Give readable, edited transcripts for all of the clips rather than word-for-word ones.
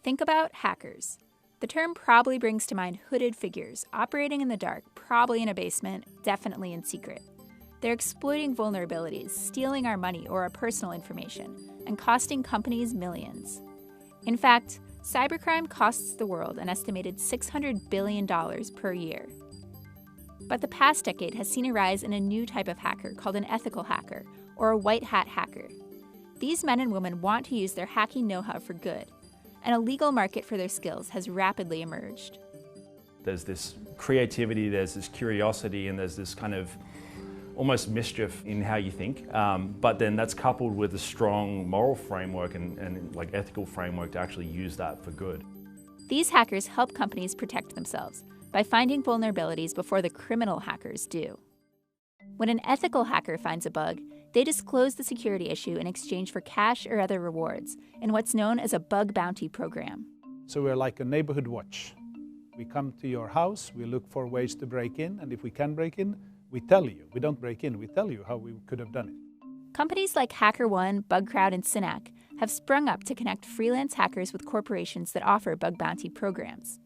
Think about hackers. The term probably brings to mind hooded figures operating in the dark, probably in a basement, definitely in secret. They're exploiting vulnerabilities, stealing our money or our personal information, and costing companies millions. In fact, cybercrime costs the world an estimated $600 billion per year. But the past decade has seen a rise in a new type of hacker called an ethical hacker, or a white hat hacker. These men and women want to use their hacking know-how for good, and a legal market for their skills has rapidly emerged. There's this creativity, there's this curiosity, and there's this kind of almost mischief in how you think. But then that's coupled with a strong moral framework and like ethical framework to actually use that for good. These hackers help companies protect themselves by finding vulnerabilities before the criminal hackers do. When an ethical hacker finds a bug, they disclose the security issue in exchange for cash or other rewards in what's known as a bug bounty program. So we're like a neighborhood watch. We come to your house, we look for ways to break in, and if we can break in, we tell you. We don't break in, we tell you how we could have done it. Companies like HackerOne, BugCrowd, and Synack have sprung up to connect freelance hackers with corporations that offer bug bounty programs.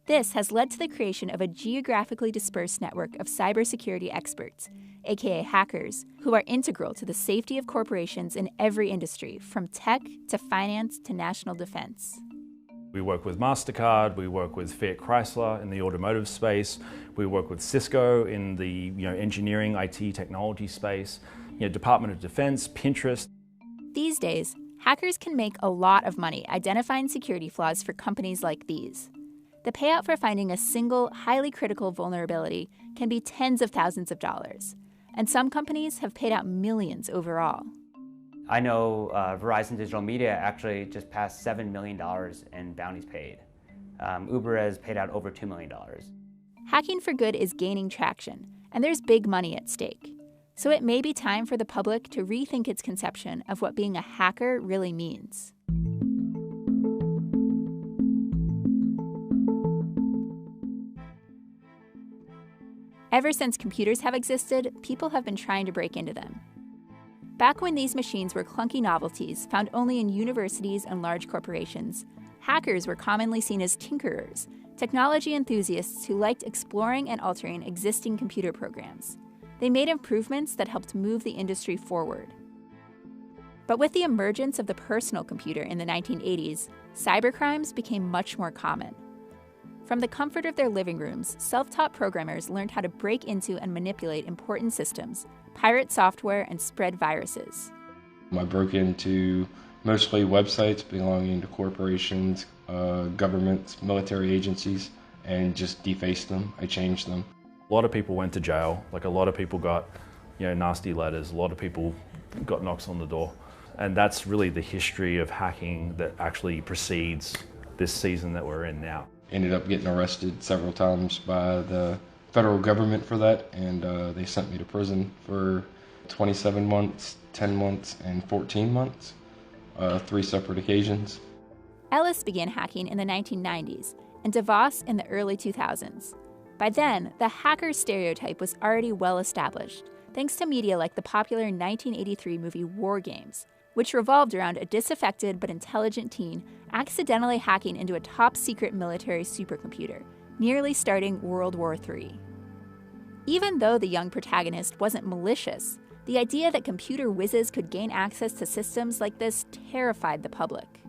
This has led to the creation of a geographically dispersed network of cybersecurity experts, aka hackers, who are integral to the safety of corporations in every industry, from tech to finance to national defense. We work with MasterCard, we work with Fiat Chrysler in the automotive space, we work with Cisco in the engineering, IT, technology space, Department of Defense, Pinterest. These days, hackers can make a lot of money identifying security flaws for companies like these. The payout for finding a single, highly critical vulnerability can be tens of thousands of dollars, and some companies have paid out millions overall. I know Verizon Digital Media actually just passed $7 million in bounties paid. Uber has paid out over $2 million. Hacking for good is gaining traction, and there's big money at stake. So it may be time for the public to rethink its conception of what being a hacker really means. Ever since computers have existed, people have been trying to break into them. Back when these machines were clunky novelties found only in universities and large corporations, hackers were commonly seen as tinkerers, technology enthusiasts who liked exploring and altering existing computer programs. They made improvements that helped move the industry forward. But with the emergence of the personal computer in the 1980s, cybercrimes became much more common. From the comfort of their living rooms, self-taught programmers learned how to break into and manipulate important systems, pirate software, and spread viruses. I broke into mostly websites belonging to corporations, governments, military agencies, and just defaced them. I changed them. A lot of people went to jail. Like a lot of people got, nasty letters. A lot of people got knocks on the door. And that's really the history of hacking that actually precedes this season that we're in now. Ended up getting arrested several times by the federal government for that, and they sent me to prison for 27 months, 10 months, and 14 months, 3 separate occasions. Ellis began hacking in the 1990s and DeVos in the early 2000s. By then, the hacker stereotype was already well established, thanks to media like the popular 1983 movie War Games, which revolved around a disaffected but intelligent teen accidentally hacking into a top-secret military supercomputer, nearly starting World War III. Even though the young protagonist wasn't malicious, the idea that computer whizzes could gain access to systems like this terrified the public.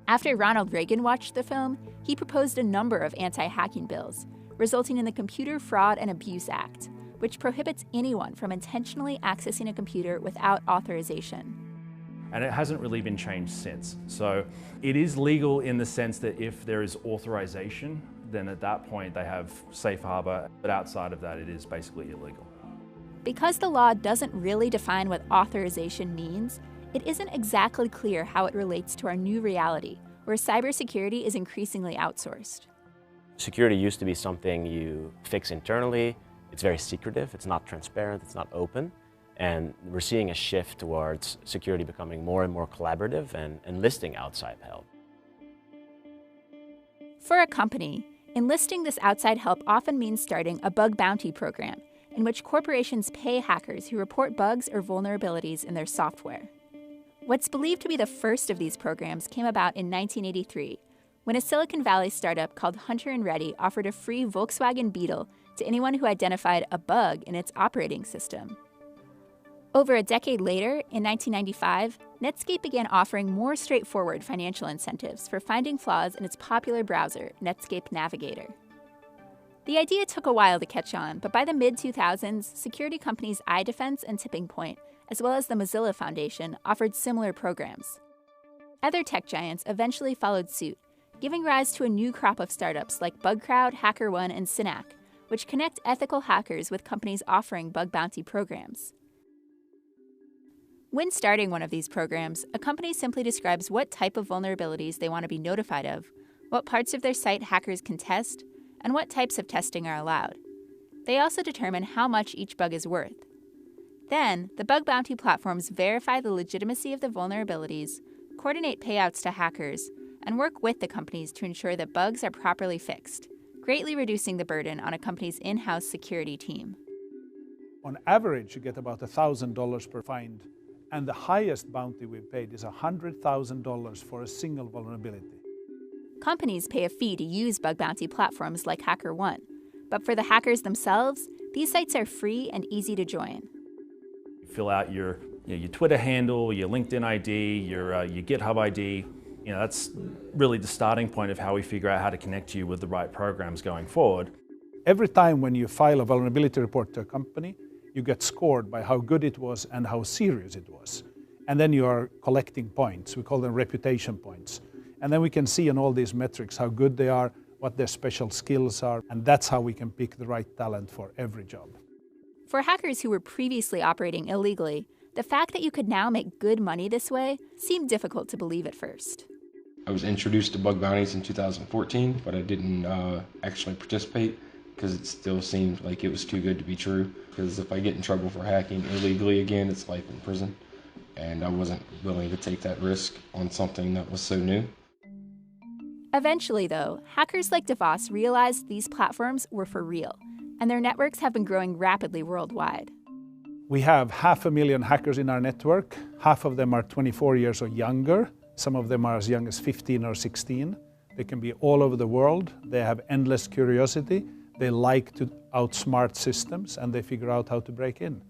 After Ronald Reagan watched the film, he proposed a number of anti-hacking bills, resulting in the Computer Fraud and Abuse Act, which prohibits anyone from intentionally accessing a computer without authorization. And it hasn't really been changed since. So it is legal in the sense that if there is authorization, then at that point they have safe harbor, but outside of that it is basically illegal. Because the law doesn't really define what authorization means, it isn't exactly clear how it relates to our new reality, where cybersecurity is increasingly outsourced. Security used to be something you fix internally. It's very secretive, it's not transparent, it's not open. And we're seeing a shift towards security becoming more and more collaborative and enlisting outside help. For a company, enlisting this outside help often means starting a bug bounty program, in which corporations pay hackers who report bugs or vulnerabilities in their software. What's believed to be the first of these programs came about in 1983, when a Silicon Valley startup called Hunter & Ready offered a free Volkswagen Beetle to anyone who identified a bug in its operating system. Over a decade later, in 1995, Netscape began offering more straightforward financial incentives for finding flaws in its popular browser, Netscape Navigator. The idea took a while to catch on, but by the mid-2000s, security companies iDefense and Tipping Point, as well as the Mozilla Foundation, offered similar programs. Other tech giants eventually followed suit, giving rise to a new crop of startups like BugCrowd, HackerOne, and Synack, which connect ethical hackers with companies offering bug bounty programs. When starting one of these programs, a company simply describes what type of vulnerabilities they want to be notified of, what parts of their site hackers can test, and what types of testing are allowed. They also determine how much each bug is worth. Then, the bug bounty platforms verify the legitimacy of the vulnerabilities, coordinate payouts to hackers, and work with the companies to ensure that bugs are properly fixed, greatly reducing the burden on a company's in-house security team. On average, you get about $1,000 per find, and the highest bounty we've paid is $100,000 for a single vulnerability. Companies pay a fee to use bug bounty platforms like HackerOne, but for the hackers themselves, these sites are free and easy to join. You fill out your Twitter handle, your LinkedIn ID, your GitHub ID. That's really the starting point of how we figure out how to connect you with the right programs going forward. Every time when you file a vulnerability report to a company, you get scored by how good it was and how serious it was. And then you are collecting points. We call them reputation points. And then we can see in all these metrics how good they are, what their special skills are, and that's how we can pick the right talent for every job. For hackers who were previously operating illegally, the fact that you could now make good money this way seemed difficult to believe at first. I was introduced to bug bounties in 2014, but I didn't actually participate because it still seemed like it was too good to be true. Because if I get in trouble for hacking illegally again, it's life in prison. And I wasn't willing to take that risk on something that was so new. Eventually, though, hackers like DeVos realized these platforms were for real, and their networks have been growing rapidly worldwide. We have 500,000 hackers in our network. Half of them are 24 years or younger. Some of them are as young as 15 or 16. They can be all over the world. They have endless curiosity. They like to outsmart systems, and they figure out how to break in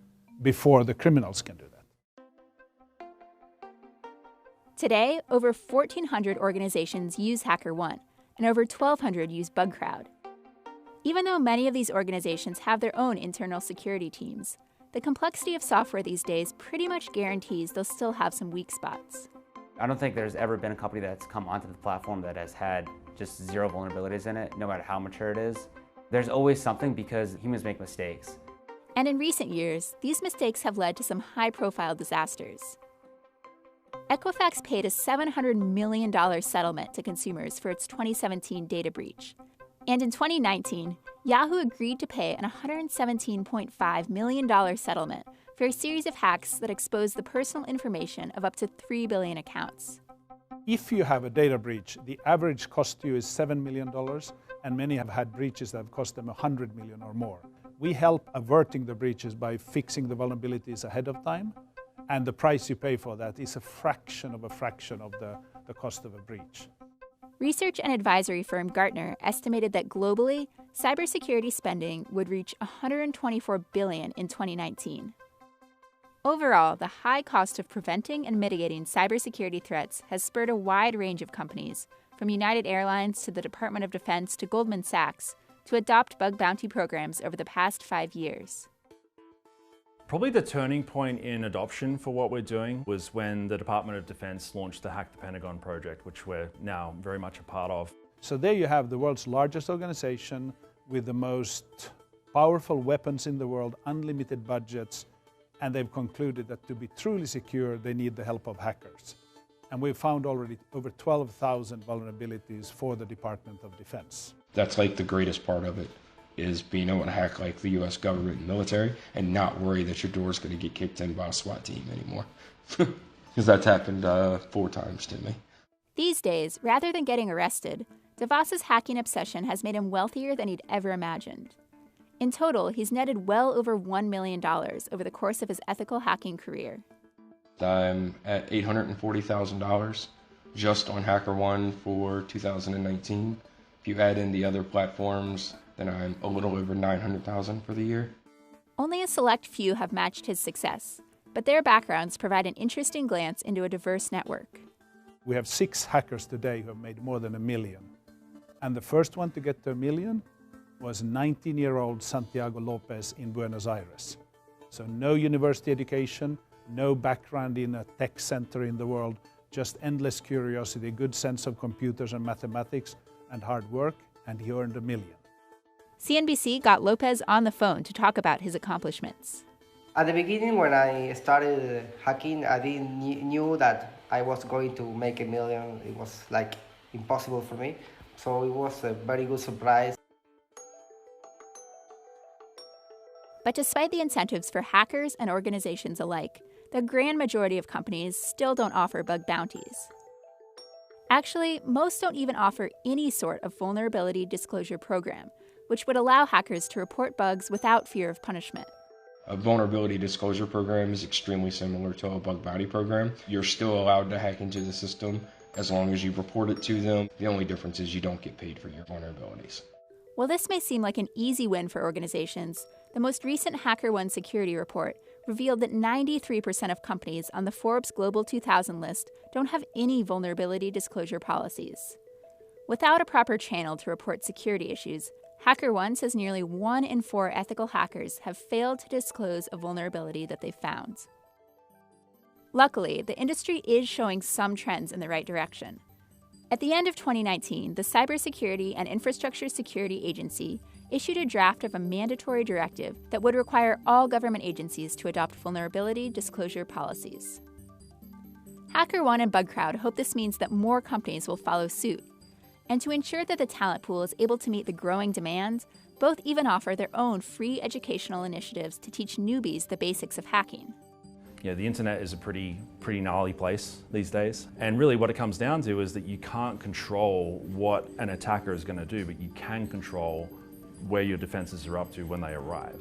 before the criminals can do that. Today, over 1,400 organizations use HackerOne, and over 1,200 use BugCrowd. Even though many of these organizations have their own internal security teams, the complexity of software these days pretty much guarantees they'll still have some weak spots. I don't think there's ever been a company that's come onto the platform that has had just zero vulnerabilities in it, no matter how mature it is. There's always something because humans make mistakes. And in recent years, these mistakes have led to some high-profile disasters. Equifax paid a $700 million settlement to consumers for its 2017 data breach. And in 2019, Yahoo agreed to pay an $117.5 million settlement for a series of hacks that exposed the personal information of up to 3 billion accounts. If you have a data breach, the average cost to you is $7 million, and many have had breaches that have cost them $100 million or more. We help averting the breaches by fixing the vulnerabilities ahead of time, and the price you pay for that is a fraction of the cost of a breach. Research and advisory firm Gartner estimated that globally, cybersecurity spending would reach $124 billion in 2019. Overall, the high cost of preventing and mitigating cybersecurity threats has spurred a wide range of companies, from United Airlines to the Department of Defense to Goldman Sachs, to adopt bug bounty programs over the past 5 years. Probably the turning point in adoption for what we're doing was when the Department of Defense launched the Hack the Pentagon project, which we're now very much a part of. So there you have the world's largest organization with the most powerful weapons in the world, unlimited budgets, and they've concluded that to be truly secure, they need the help of hackers. And we've found already over 12,000 vulnerabilities for the Department of Defense. That's like the greatest part of it, is being able to hack like the US government and military and not worry that your door's going to get kicked in by a SWAT team anymore. Because that's happened 4 times to me. These days, rather than getting arrested, DeVos's hacking obsession has made him wealthier than he'd ever imagined. In total, he's netted well over $1 million over the course of his ethical hacking career. I'm at $840,000 just on HackerOne for 2019. If you add in the other platforms, then I'm a little over $900,000 for the year. Only a select few have matched his success, but their backgrounds provide an interesting glance into a diverse network. We have 6 hackers today who have made more than $1 million. And the first one to get to $1 million was 19-year-old Santiago Lopez in Buenos Aires. So no university education, no background in a tech center in the world, just endless curiosity, good sense of computers and mathematics, and hard work, and he earned $1 million. CNBC got Lopez on the phone to talk about his accomplishments. At the beginning, when I started hacking, I didn't knew that I was going to make $1 million. It was like impossible for me. So it was a very good surprise. But despite the incentives for hackers and organizations alike, the grand majority of companies still don't offer bug bounties. Actually, most don't even offer any sort of vulnerability disclosure program, which would allow hackers to report bugs without fear of punishment. A vulnerability disclosure program is extremely similar to a bug bounty program. You're still allowed to hack into the system as long as you report it to them. The only difference is you don't get paid for your vulnerabilities. While this may seem like an easy win for organizations, the most recent HackerOne security report revealed that 93% of companies on the Forbes Global 2000 list don't have any vulnerability disclosure policies. Without a proper channel to report security issues, HackerOne says nearly 1 in 4 ethical hackers have failed to disclose a vulnerability that they've found. Luckily, the industry is showing some trends in the right direction. At the end of 2019, the Cybersecurity and Infrastructure Security Agency issued a draft of a mandatory directive that would require all government agencies to adopt vulnerability disclosure policies. HackerOne and BugCrowd hope this means that more companies will follow suit. And to ensure that the talent pool is able to meet the growing demand, both even offer their own free educational initiatives to teach newbies the basics of hacking. Yeah, the internet is a pretty gnarly place these days. And really what it comes down to is that you can't control what an attacker is going to do, but you can control where your defenses are up to when they arrive.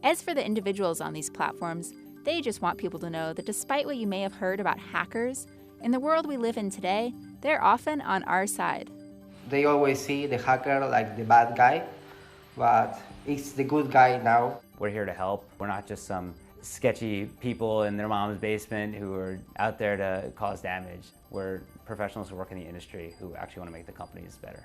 As for the individuals on these platforms, they just want people to know that despite what you may have heard about hackers, in the world we live in today, they're often on our side. They always see the hacker like the bad guy, but it's the good guy now. We're here to help. We're not just some sketchy people in their mom's basement who are out there to cause damage. We're professionals who work in the industry who actually want to make the companies better.